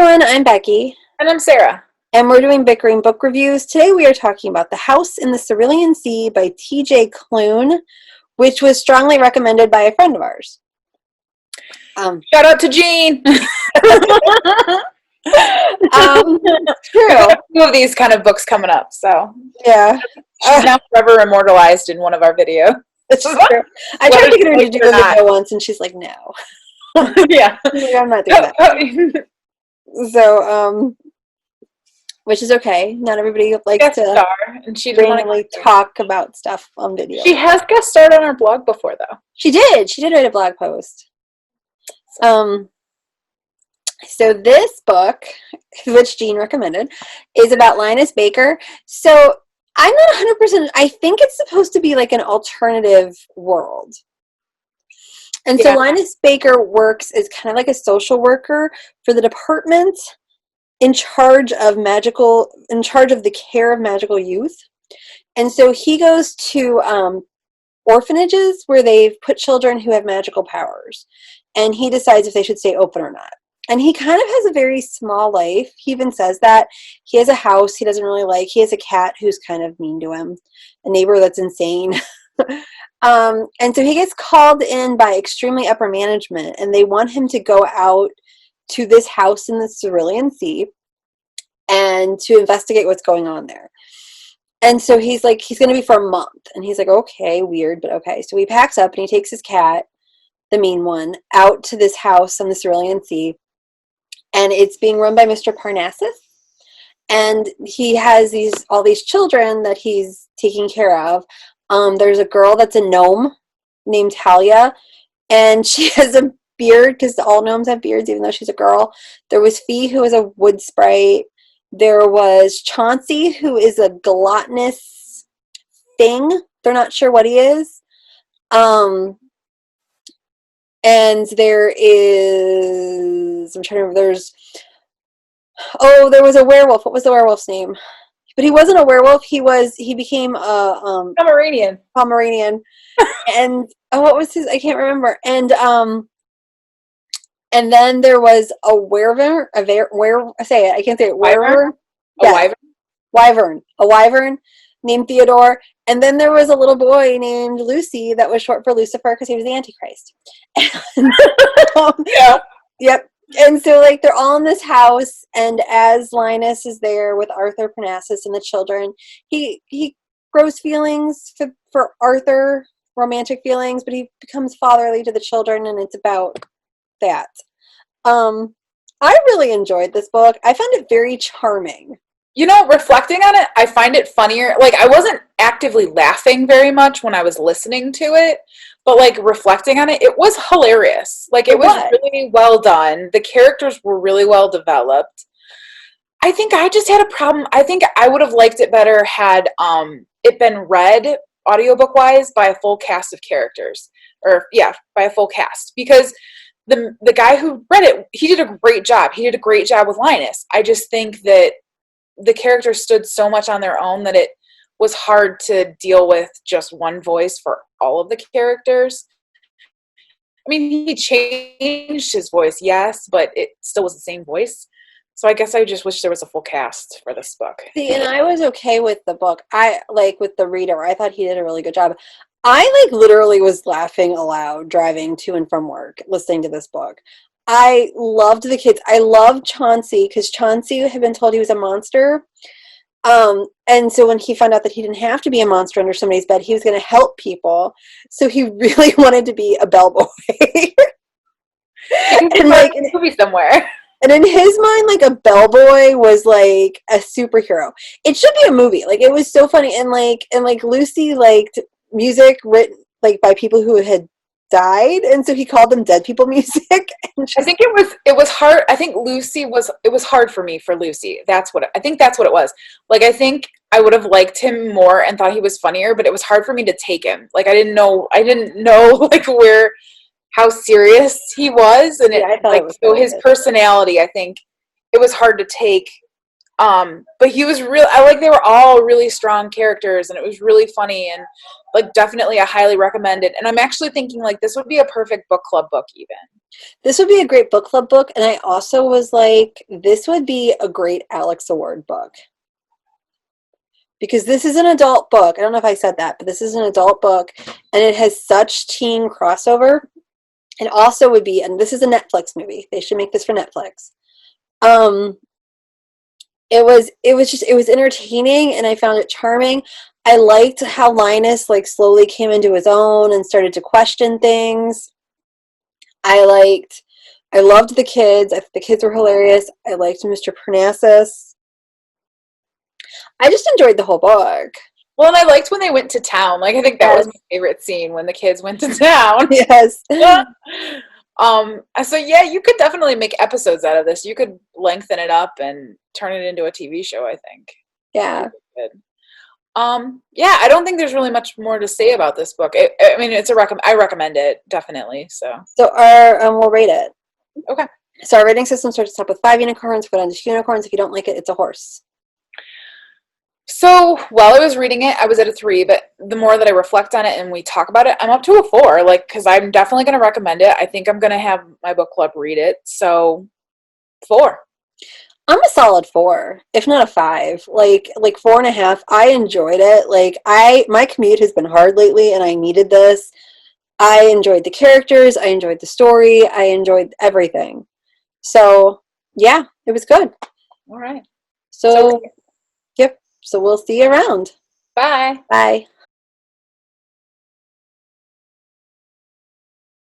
everyone, I'm Becky. And I'm Sarah. And we're doing Bickering Book Reviews. Today we are talking about The House in the Cerulean Sea by T.J. Klune, which was strongly recommended by a friend of ours. Shout out to Jean! True. A few of these kind of books coming up, so. Yeah. She's now forever immortalized in one of our videos. This is true. I tried to get her to do a video once, and she's like, no. Yeah. Like, I'm not doing that. So, which is okay. Not everybody likes guest to star, and she randomly talk about stuff on video. She has guest starred on our blog before, though. She did. She did write a blog post. So this book, which Jean recommended, is about Linus Baker. So I'm not 100%. I think it's supposed to be like an alternative world. And so Linus Baker works as kind of like a social worker for the department in charge of the care of magical youth. And so he goes to orphanages where they've put children who have magical powers. And he decides if they should stay open or not. And he kind of has a very small life. He even says that. He has a house he doesn't really like. He has a cat who's kind of mean to him. A neighbor that's insane. And so he gets called in by extremely upper management. And they want him to go out to this house in the Cerulean Sea and to investigate what's going on there. And so he's like, he's going to be for a month. And he's like, okay, weird, but okay. So he packs up and he takes his cat, the mean one, out to this house on the Cerulean Sea. And it's being run by Mr. Parnassus. And he has all these children that he's taking care of. There's a girl that's a gnome named Talia. And she has a beard, because all gnomes have beards, even though she's a girl. There was Fee, who was a wood sprite. There was Chauncey, who is a gluttonous thing. They're not sure what he is. And there is, I'm trying to remember, there was a werewolf. What was the werewolf's name? But he wasn't a werewolf. He became a Pomeranian. And what was his? I can't remember. And then there was a wyvern. Say it. I can't say it. Wyvern. Yes. Wyvern. A wyvern named Theodore. And then there was a little boy named Lucy that was short for Lucifer because he was the Antichrist. Yeah. Yep. And so, like, they're all in this house, and as Linus is there with Arthur Parnassus and the children, he grows feelings for Arthur, romantic feelings, but he becomes fatherly to the children, and it's about that. I really enjoyed this book. I found it very charming. You know, reflecting on it, I find it funnier. Like, I wasn't actively laughing very much when I was listening to it, but, like, reflecting on it, it was hilarious. Like, it was really well done. The characters were really well developed. I think I just had a problem. I think I would have liked it better had it been read audiobook-wise by a full cast of characters. By a full cast. Because the guy who read it, he did a great job. He did a great job with Linus. I just think that the characters stood so much on their own that it was hard to deal with just one voice for all of the characters. I mean, he changed his voice, yes, but it still was the same voice. So I guess I just wish there was a full cast for this book. See, and I was okay with the book. With the reader. I thought he did a really good job. I literally was laughing aloud driving to and from work listening to this book. I loved the kids. I loved Chauncey because Chauncey had been told he was a monster. And so when he found out that he didn't have to be a monster under somebody's bed, he was going to help people. So he really wanted to be a bellboy. And movie somewhere. And in his mind, a bellboy was like a superhero. It should be a movie. It was so funny. And Lucy liked music written by people who had died, and so he called them dead people music. I think it was hard. I think it was hard for me for Lucy. I think that's what it was. I think I would have liked him more and thought he was funnier, but it was hard for me to take him. I didn't know how serious he was, and so his personality, I think it was hard to take. But he was real. I like they were all really strong characters, and it was really funny, and like definitely I highly recommend it. And I'm actually thinking like this would be a perfect book club book even. This would be a great book club book, and I also was like, this would be a great Alex Award book. Because this is an adult book. I don't know if I said that, but this is an adult book, and it has such teen crossover. It also would be, and this is a Netflix movie. They should make this for Netflix. It was entertaining, and I found it charming. I liked how Linus like slowly came into his own and started to question things. I loved the kids. The kids were hilarious. I liked Mr. Parnassus. I just enjoyed the whole book. Well, and I liked when they went to town. Like I think that was my favorite scene when the kids went to town. Yes. So yeah, you could definitely make episodes out of this. You could lengthen it up and turn it into a TV show, I think. Yeah. Good. Yeah, I don't think there's really much more to say about this book. I mean, I recommend it definitely. So we'll rate it. Okay. So our rating system starts up with 5 unicorns. Go down to 2 unicorns. If you don't like it, it's a horse. So while I was reading it, I was at a 3, but the more that I reflect on it and we talk about it, I'm up to a 4. Like, because I'm definitely going to recommend it. I think I'm going to have my book club read it. So 4. I'm a solid 4, if not a 5. Like 4.5. I enjoyed it. Like my commute has been hard lately, and I needed this. I enjoyed the characters. I enjoyed the story. I enjoyed everything. So yeah, it was good. All right. So yep. So we'll see you around. Bye. Bye.